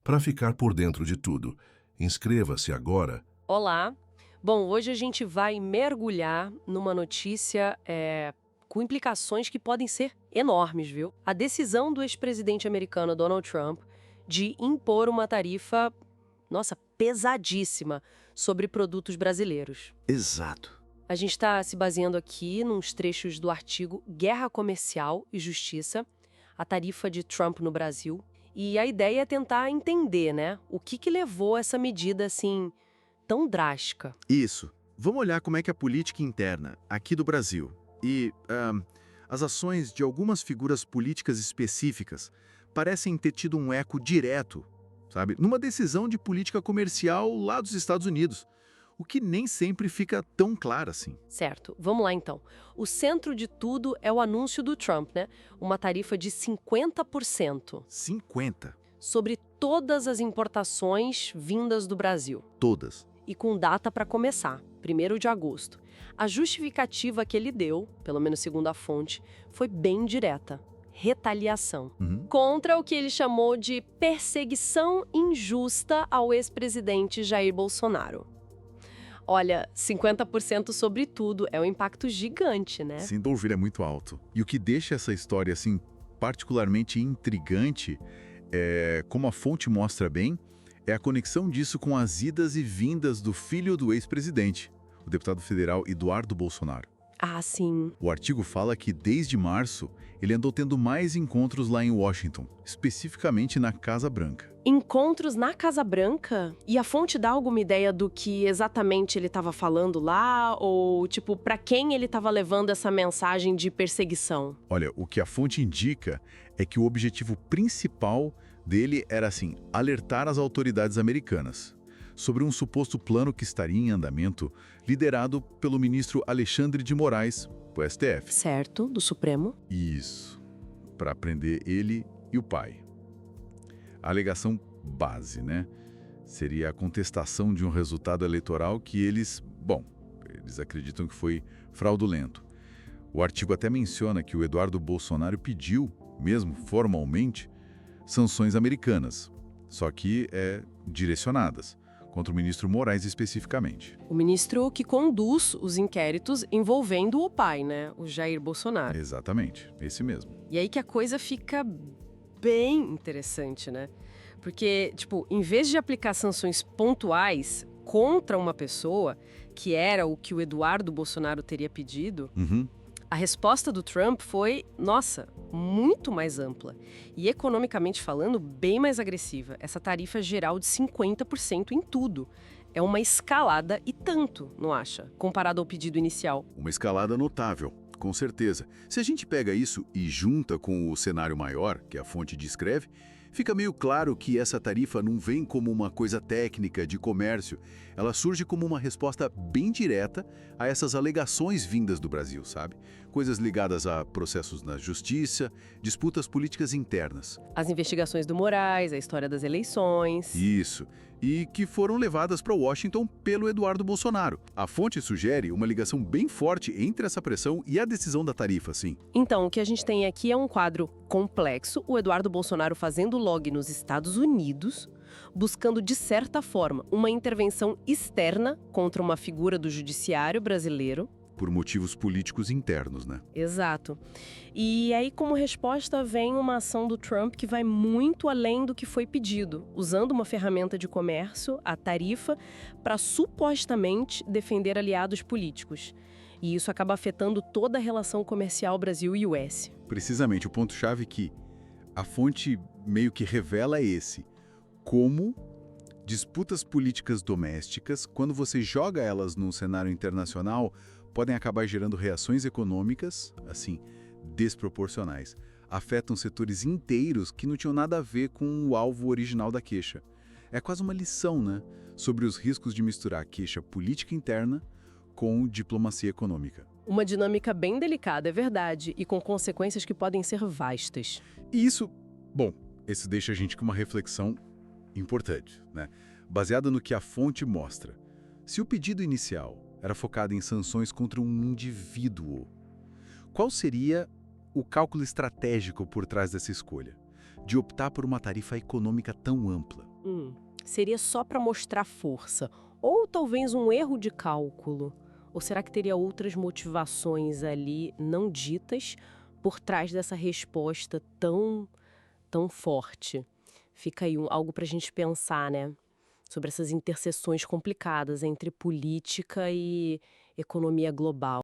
Para ficar por dentro de tudo, inscreva-se agora. Olá! Bom, hoje a gente vai mergulhar numa notícia com implicações que podem ser enormes, viu? A decisão do ex-presidente americano Donald Trump de impor uma tarifa, nossa, pesadíssima sobre produtos brasileiros. Exato. A gente está se baseando aqui nos trechos do artigo Guerra Comercial e Justiça, a tarifa de Trump no Brasil. E a ideia é tentar entender, né, o que levou essa medida, assim, tão drástica. Isso. Vamos olhar como é que a política interna, aqui do Brasil, e as ações de algumas figuras políticas específicas parecem ter tido um eco direto, sabe, numa decisão de política comercial lá dos Estados Unidos, o que nem sempre fica tão claro assim. Certo, vamos lá então. O centro de tudo é o anúncio do Trump, né? Uma tarifa de 50%. 50? Sobre todas as importações vindas do Brasil. Todas. E com data para começar, 1º de agosto. A justificativa que ele deu, pelo menos segundo a fonte, foi bem direta. Retaliação. Contra o que ele chamou de perseguição injusta ao ex-presidente Jair Bolsonaro. Olha, 50% sobre tudo é um impacto gigante, né? Sem dúvida, é muito alto. E o que deixa essa história, assim, particularmente intrigante, como a fonte mostra bem, é a conexão disso com as idas e vindas do filho do ex-presidente, o deputado federal Eduardo Bolsonaro. Ah, sim. O artigo fala que, desde março, ele andou tendo mais encontros lá em Washington, especificamente na Casa Branca. Encontros na Casa Branca? E a fonte dá alguma ideia do que exatamente ele estava falando lá? Ou, tipo, para quem ele estava levando essa mensagem de perseguição? Olha, o que a fonte indica é que o objetivo principal dele era, assim, alertar as autoridades americanas sobre um suposto plano que estaria em andamento, liderado pelo ministro Alexandre de Moraes, do STF. Certo, do Supremo. Isso, para prender ele e o pai. A alegação base, né? Seria a contestação de um resultado eleitoral que eles acreditam que foi fraudulento. O artigo até menciona que o Eduardo Bolsonaro pediu, mesmo formalmente, sanções americanas, só que direcionadas, contra o ministro Moraes especificamente. O ministro que conduz os inquéritos envolvendo o pai, né? O Jair Bolsonaro. Exatamente, esse mesmo. E aí que a coisa fica bem interessante, né? Porque, tipo, em vez de aplicar sanções pontuais contra uma pessoa, que era o que o Eduardo Bolsonaro teria pedido, a resposta do Trump foi, nossa, muito mais ampla. E economicamente falando, bem mais agressiva. Essa tarifa geral de 50% em tudo. É uma escalada e tanto, não acha? Comparado ao pedido inicial. Uma escalada notável, com certeza. Se a gente pega isso e junta com o cenário maior, que a fonte descreve, fica meio claro que essa tarifa não vem como uma coisa técnica de comércio. Ela surge como uma resposta bem direta a essas alegações vindas do Brasil, sabe? Coisas ligadas a processos na justiça, disputas políticas internas. As investigações do Moraes, a história das eleições. Isso. E que foram levadas para Washington pelo Eduardo Bolsonaro. A fonte sugere uma ligação bem forte entre essa pressão e a decisão da tarifa, sim. Então, o que a gente tem aqui é um quadro complexo, o Eduardo Bolsonaro fazendo log nos Estados Unidos, buscando, de certa forma, uma intervenção externa contra uma figura do judiciário brasileiro. Por motivos políticos internos, né? Exato. E aí, como resposta, vem uma ação do Trump que vai muito além do que foi pedido, usando uma ferramenta de comércio, a tarifa, para supostamente defender aliados políticos. E isso acaba afetando toda a relação comercial Brasil e US. Precisamente, o ponto-chave que a fonte meio que revela é esse. Como disputas políticas domésticas, quando você joga elas num cenário internacional, podem acabar gerando reações econômicas, assim, desproporcionais. Afetam setores inteiros que não tinham nada a ver com o alvo original da queixa. É quase uma lição, né? Sobre os riscos de misturar queixa política interna com diplomacia econômica. Uma dinâmica bem delicada, é verdade, e com consequências que podem ser vastas. E isso, isso deixa a gente com uma reflexão importante, né? Baseada no que a fonte mostra. Se o pedido inicial era focado em sanções contra um indivíduo, qual seria o cálculo estratégico por trás dessa escolha? De optar por uma tarifa econômica tão ampla? Seria só para mostrar força? Ou talvez um erro de cálculo? Ou será que teria outras motivações ali não ditas por trás dessa resposta tão forte? Fica aí algo para a gente pensar, né? Sobre essas interseções complicadas entre política e economia global.